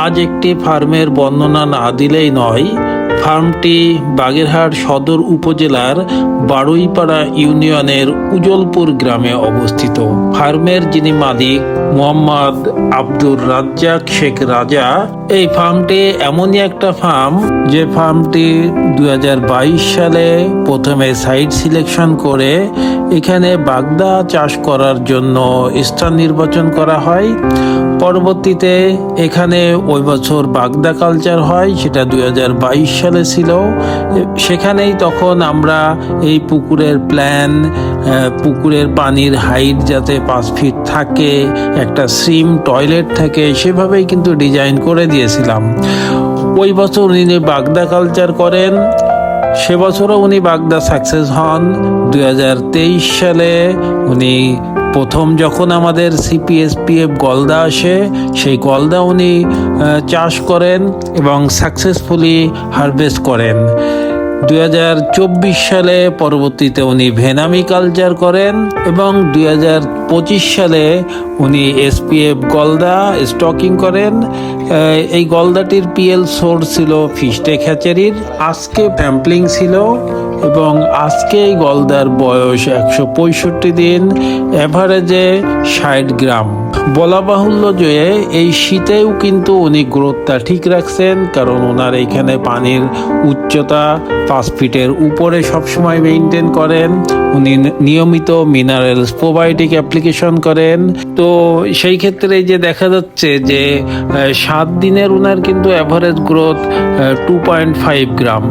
আজ একটি ফার্মের বর্ণনা না দিলেই নয়। ফার্মটি বাগেরহাট সদর উপজেলার বারুইপাড়া ইউনিয়নের উজলপুর গ্রামে অবস্থিত। ফার্মের যিনি মালিক মোহাম্মদ আব্দুর রাজ্জাক শেখ রাজা। এই ফার্মটি এমনই একটা ফার্ম যে ফার্মটি 2022 সালে প্রথমে সাইট সিলেকশন করে এখানে বাগদা চাষ করার জন্য স্থান নির্বাচন করা হয়। পরবর্তীতে এখানে ওই বছর বাগদা কালচার হয়, সেটা 2022 সালে ছিল। সেখানেই তখন আমরা এই পুকুরের প্ল্যান, পুকুরের পানির হাইট যাতে 5 ফিট থাকে, একটা সিম টয়লেট থাকে, সেভাবেই কিন্তু ডিজাইন করে দিয়েছিলাম। ওই বছর উনি বাগদা কালচার করেন, সে বছরও উনি বাগদা সাকসেস হন। 2023 সালে উনি প্রথম যখন আমাদের সিপিএসপিএফ গলদা আসে, সেই গলদা উনি চাষ করেন এবং সাকসেসফুলি হারভেস্ট করেন। 2024 সালে পরবর্তীতে উনি ভেনামি কালচার করেন এবং 2025 সালে উনি এসপিএফ গলদা স্টকিং করেন। এই গলদাটির পিএল সোর্স ছিল ফিস্টেক হ্যাচারির। আজকে প্যাম্পলিং ছিল এবং আজকে এই গলদার বয়স 165 দিন, অ্যাভারেজে 60 গ্রাম। বলা বাহুল্য যে এই শীতেও কিন্তু উনি গ্রোথটা ঠিক রাখছেন, কারণ ওনার এইখানে পানির উচ্চতা 5 ফিটের উপরে সবসময় মেনটেন করেন। উনি নিয়মিত মিনারেলস প্রোবায়োটিক অ্যাপ্লিকেশন করেন। তো সেই ক্ষেত্রে যে দেখা যাচ্ছে যে 7 দিনের উনার কিন্তু অ্যাভারেজ গ্রোথ 2.5 গ্রাম,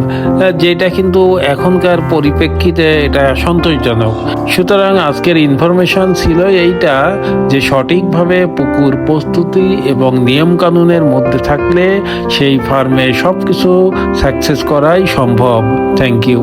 যেটা কিন্তু এখনকার পরিপ্রেক্ষিতে এটা সন্তোষজনক। সুতরাং আজকের ইনফরমেশন ছিল এইটা যে সঠিকভাবে পুকুর প্রস্তুতি এবং নিয়মকানুনের মধ্যে থাকলে সেই ফার্মে সব কিছু সাকসেস করাই সম্ভব। Thank you.